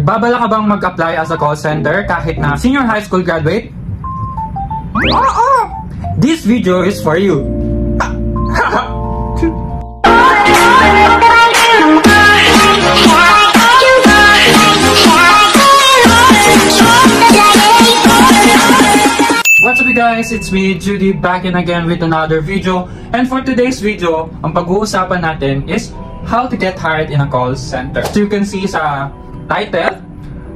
Babala ka bang mag-apply as a call center kahit na senior high school graduate? Oo! This video is for you! What's up guys? It's me, Judy, back in again with another video. And for today's video, ang pag-uusapan natin is how to get hired in a call center. So you can see sa title,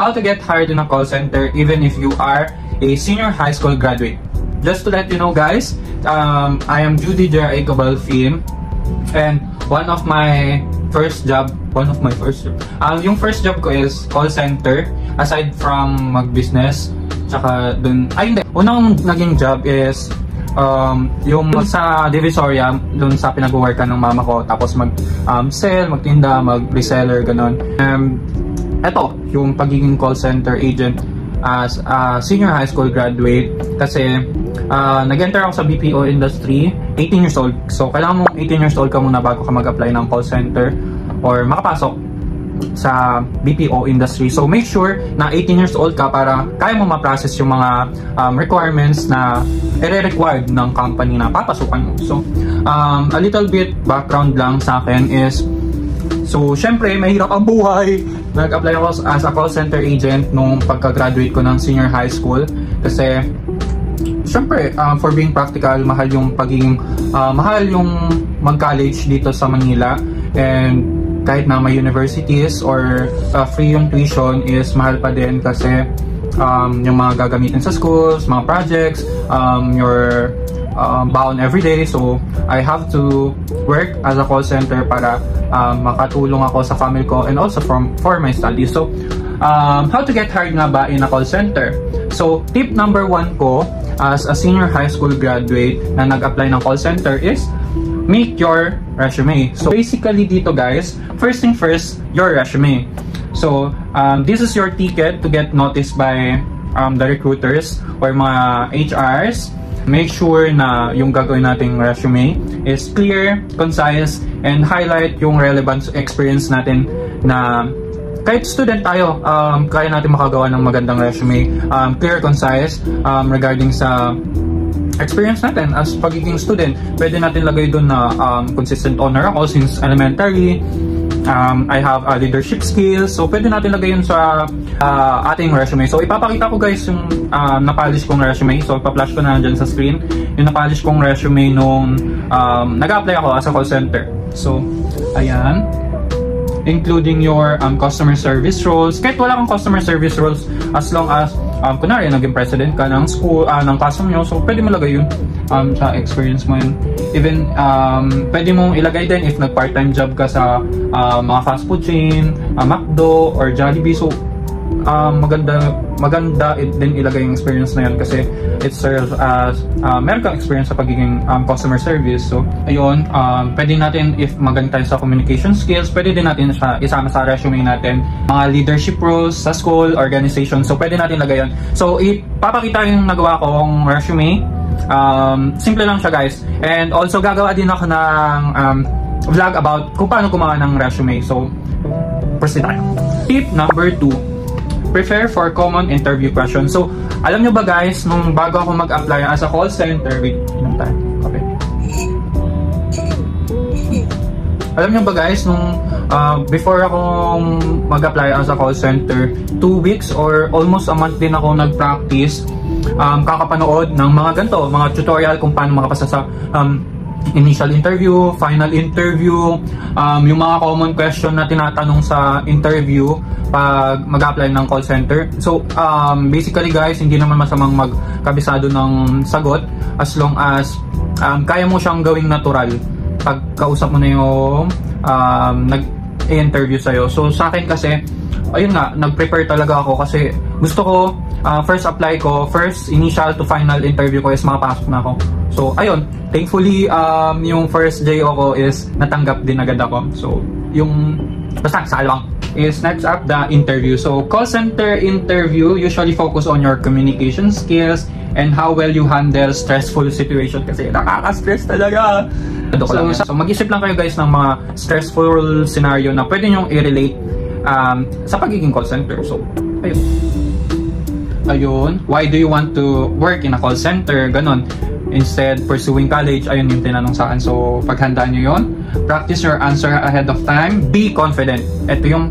how to get hired in a call center even if you are a senior high school graduate. Just to let you know guys, I am Judy J.A. Cabalfim, and yung first job ko is call center, aside from mag-business. Tsaka dun, unang naging job is yung sa Divisoria, dun sa pinag-workan ng mama ko, tapos mag-sell, magtinda, mag-reseller, ganon. Eto, yung pagiging call center agent as a senior high school graduate, kasi nag-enter ako sa BPO industry, 18 years old. So, kailangan mong 18 years old ka muna bago ka mag-apply ng call center or makapasok sa BPO industry. So make sure na 18 years old ka para kaya mo ma-process yung mga requirements na i-required ng company na papasukan mo. So a little bit background lang sa akin is, so syempre mahirap ang buhay. Nag-apply ako as a call center agent nung pagka-graduate ko ng senior high school kasi syempre for being practical, mahal yung mag-college dito sa Manila, and kahit na may universities or free yung tuition is mahal pa din kasi yung mga gagamitin sa schools, mga projects, your baon everyday. So I have to work as a call center para makatulong ako sa family ko and also for my studies. So how to get hired nga ba in a call center? So tip number 1 ko as a senior high school graduate na nag-apply ng call center is make your resume. So basically dito guys, first thing first, your resume. So this is your ticket to get noticed by the recruiters or mga HRs. Make sure na yung gagawin nating resume is clear, concise, and highlight yung relevant experience natin na kahit student tayo, kaya natin makagawa ng magandang resume. Clear, concise, regarding sa experience natin as pagiging student. Pwede natin lagay doon na consistent honor ako since elementary. I have leadership skills. So pwede natin lagay yun sa ating resume. So ipapakita ko guys yung na-polish kong resume. So ipa-flash ko na dyan sa screen yung na-polish kong resume nung nag-apply ako as a call center. So ayan, including your customer service roles. Kahit wala kang customer service roles, as long as kunwari naging president ka ng school, ng classroom nyo, so pwede mo lagay yun sa experience mo yun. Even pwede mong ilagay din if nag-part-time job ka sa mga fast food chain, McDo or Jollibee. So maganda din ilagay yung experience na yun kasi it serves as meron kang experience sa pagiging customer service. So ayun, pwede natin, if maganda tayo sa communication skills, pwede din natin siya isama sa resume natin. Mga leadership roles sa school, organization, so pwede natin lagay yun. So ipapakita yung nagawa kong resume. Simple lang siya guys, and also gagawa din ako ng vlog about kung paano gumawa ng resume. So proceed tayo. Tip number 2, prepare for common interview questions. So, alam nyo ba guys, nung bago ako mag-apply as a call center, okay. Alam nyo ba guys, nung before akong mag-apply as a call center, 2 weeks or almost a month din ako nag-practice, kakapanood ng mga ganito, mga tutorial kung paano makapasa sa initial interview, final interview, yung mga common question na tinatanong sa interview pag mag-apply ng call center. So basically guys, hindi naman masamang magkabisado ng sagot as long as kaya mo siyang gawing natural pag kausap mo na yung nag-interview sa'yo. So sa akin kasi, ayun nga, nag-prepare talaga ako kasi gusto ko first apply ko, first initial to final interview ko is makapasok na ako. So ayun, thankfully yung first day ko is natanggap din agad ako. So yung basta salwang is next up the interview. So call center interview usually focus on your communication skills and how well you handle stressful situation kasi nakaka-stress talaga. So mag-isip lang kayo guys ng mga stressful scenario na pwede nyong i-relate sa pagiging call center. So, ayun. Why do you want to work in a call center? Ganon. Instead, pursuing college, ayun yung tinanong sa akin. So, paghandaan nyo yun. Practice your answer ahead of time. Be confident. Ito yung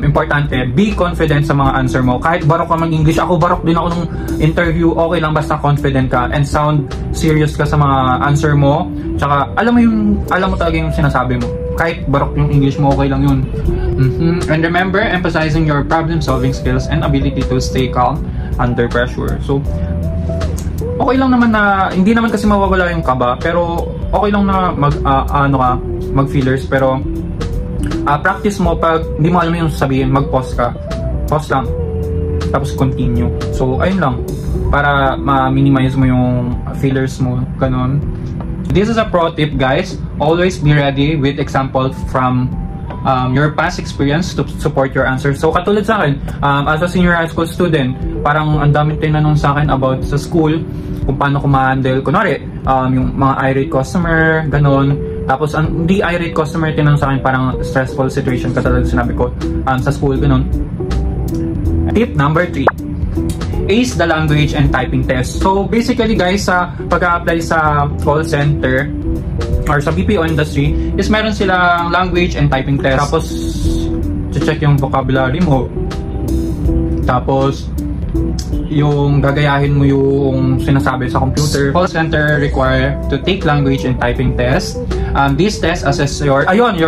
importante. Be confident sa mga answer mo. Kahit barok ka mag-English, ako barok din ako nung interview, okay lang basta confident ka and sound serious ka sa mga answer mo. Tsaka, alam mo talaga yung sinasabi mo. Kahit barok yung English mo, okay lang yun. And remember, emphasizing your problem-solving skills and ability to stay calm under pressure. So, okay lang naman na, hindi naman kasi mawawala yung kaba, pero okay lang na mag-feelers, pero practice mo pag hindi mo alam yung sabihin, mag-pause ka. Pause lang. Tapos continue. So, ayun lang. Para ma-minimize mo yung feelers mo. Ganon. This is a pro tip, guys. Always be ready with example from your past experience to support your answer. So, katulad sa akin, as a senior high school student, parang ang daming tinanong sa akin about sa school, kung paano ko ma-handle. Kunwari, yung mga irate customer, ganon. Tapos, ang hindi irate customer tinanong sa akin, parang stressful situation, katulad sinabi ko, sa school, ganon. Tip number 3. Ace the language and typing test. So, basically, guys, sa pag-a-apply sa call center, or sa BPO industry, is meron silang language and typing test. Tapos, check yung vocabulary mo. Tapos, yung gagayahin mo yung sinasabi sa computer. Call center require to take language and typing test. These tests assess your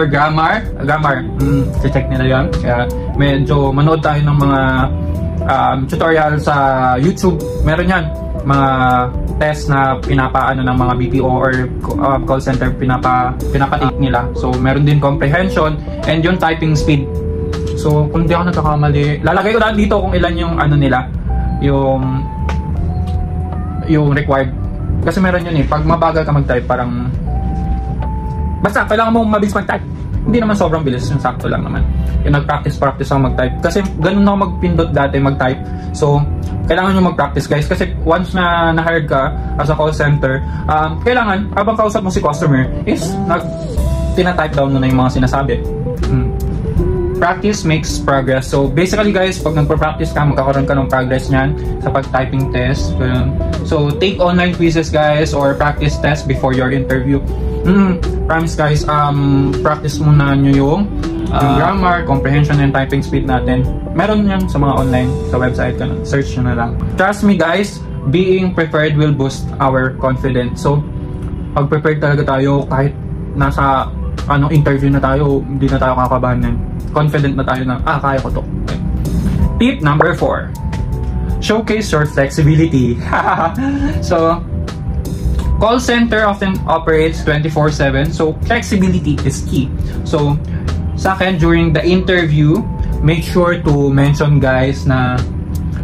grammar. Check nila yan. Kaya medyo manood tayo ng mga tutorial sa YouTube. Meron yan. Mga test na pinapaano ng mga BPO or call center pinapa-take nila. So, meron din comprehension and yung typing speed. So, kung di ako nagkakamali, lalagay ko na dito kung ilan yung ano nila, yung required. Kasi meron yun pag mabagal ka mag-type, parang basta kailangan mo mabilis mag-type. Hindi naman sobrang bilis, yung sakto lang naman. Yung nag-practice ako mag-type. Kasi ganun ako magpindot dati mag-type. So, kailangan nyo mag-practice, guys. Kasi once na na-hired ka as a call center, kailangan, habang kausap mo si customer, is tina-type down mo na yung mga sinasabi. Practice makes progress. So, basically, guys, pag nagpa-practice ka, magkakaroon ka ng progress niyan sa pag-typing test. So, take online quizzes, guys, or practice test before your interview. Promise, guys, practice muna nyo yung grammar, comprehension, and typing speed natin. Meron yan sa mga online, sa website ka na. Search nyo na lang. Trust me, guys, being prepared will boost our confidence. So, pag prepared talaga tayo, kahit nasa interview na tayo, hindi na tayo kakabahan yan. Confident na tayo na, kaya ko to. Okay. Tip number 4. Showcase your flexibility. So, call center often operates 24/7, so flexibility is key. So, sa akin, during the interview, make sure to mention, guys, na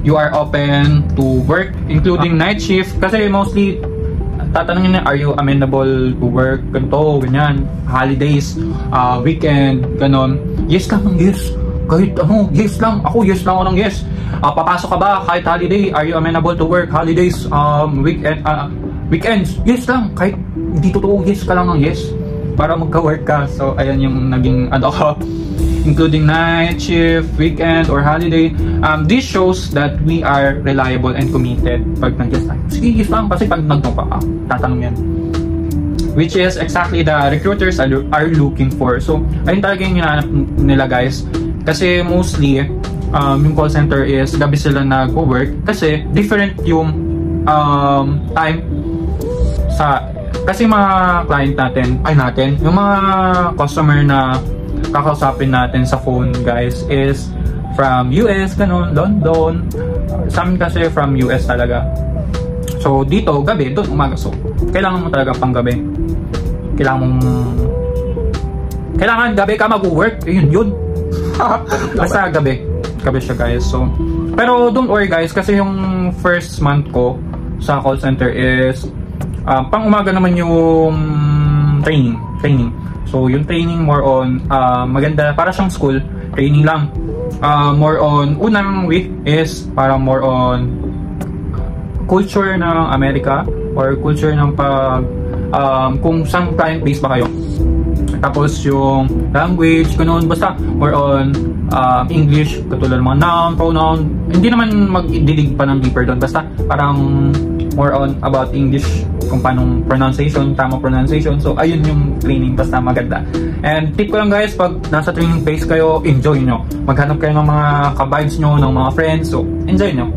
you are open to work, including night shift. Kasi mostly, tatanungin na, are you amenable to work, ganito, ganyan, holidays, weekend, ganon. Yes lang, yes. Kahit yes lang. Ako, yes lang ako ng yes. Papasok ka ba kahit holiday? Are you amenable to work, holidays, weekend, weekends? Yes lang. Kahit hindi totoo, yes ka lang ng yes. Para magka-work ka. So, ayan yung naging ko. Including night shift, weekend, or holiday. This shows that we are reliable and committed. Pag nag-yes tayo, sige, yes lang. Kasi pag nag-no ka, tatanong yan. Which is exactly the recruiters are looking for. So, ayun talaga yung hinahanap nila, guys. Kasi mostly, yung call center is gabi sila nag-work. Kasi different yung time sa... Kasi mga client natin, yung mga customer na kakausapin natin sa phone, guys, is from US, ganun, London. Sa amin kasi from US talaga. So, dito, gabi, doon umaga. So, kailangan mo talaga pang gabi. Kailangan gabi ka mag-work. Yun. Basta gabi siya, guys. So, pero don't worry, guys, kasi yung first month ko sa call center is pang umaga naman yung training. So, yung training more on maganda, para siyang school training lang. More on, unang week is parang more on culture ng Amerika or culture ng kung saan client base ba kayo. Tapos yung language, ganun. Basta more on English, katulad ng mga noun, pronoun. Hindi naman magdidig pa ng deeper doon. Basta parang more on about English, kung paano pronunciation, tamang pronunciation. So, ayun yung training. Basta maganda. And tip ko lang guys, pag nasa training phase kayo, enjoy nyo. Maghanap kayo ng mga ka-vibes nyo, ng mga friends. So, enjoy nyo.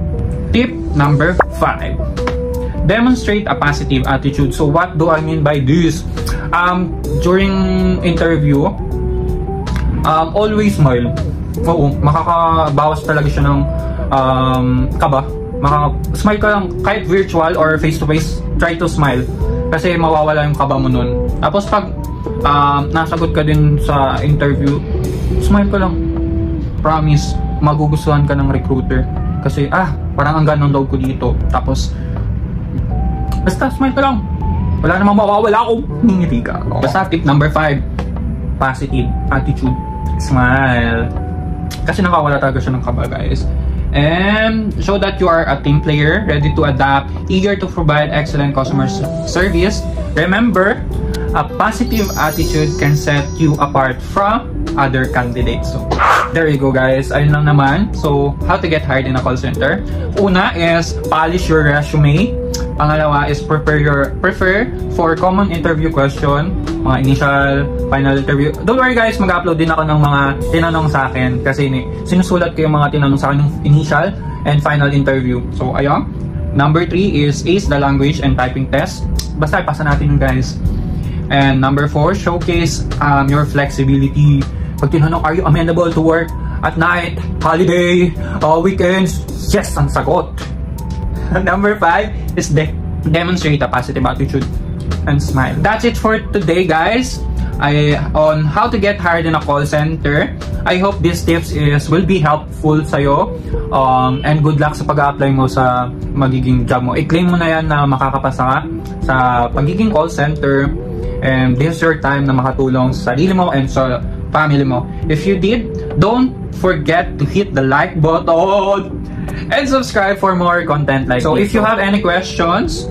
Tip number 5. Demonstrate a positive attitude. So, what do I mean by this? During interview, always smile. Oo, makakabawas talaga siya ng kaba. Smile ka lang, kahit virtual or face-to-face, try to smile. Kasi mawawala yung kaba mo nun. Tapos pag nasagot ka din sa interview, smile ka lang. Promise, magugustuhan ka ng recruiter. Kasi, parang ang ganang loob ko dito. Tapos, basta smile ka lang. Wala namang mawawala kung ngingiti ka. Basta tip number 5, positive attitude. Smile. Kasi nakawala talaga siya ng kaba guys. And show that you are a team player, ready to adapt, eager to provide excellent customer service. Remember, a positive attitude can set you apart from other candidates. So, there you go guys. Ayun lang naman. So, how to get hired in a call center. Una is polish your resume. Pangalawa is prepare for common interview question, mga initial, final interview. Don't worry guys, mag-upload din ako ng mga tinanong sa akin kasi sinusulat ko yung mga tinanong sa akin ng initial and final interview. So, ayun. Number 3 is ace the language and typing test. Basta ipasa natin yun guys. And number 4, showcase your flexibility. Pag tinanong, are you amenable to work at night, holiday, weekends? Yes, ang sagot. Number 5 is demonstrate a positive attitude and smile. That's it for today guys. On how to get hired in a call center. I hope these tips will be helpful sa'yo. And good luck sa pag-apply mo sa magiging job mo. I-claim mo na yan na makakapasa ka sa pagiging call center. And this is your time na makatulong sa sarili mo and sa family mo. If you did, don't forget to hit the like button and subscribe for more content like this. So if you have any questions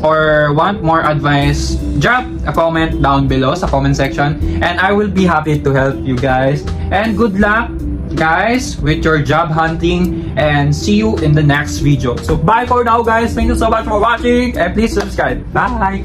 or want more advice, drop a comment down below sa comment section and I will be happy to help you guys. And good luck guys with your job hunting and see you in the next video. So bye for now guys. Thank you so much for watching and please subscribe. Bye!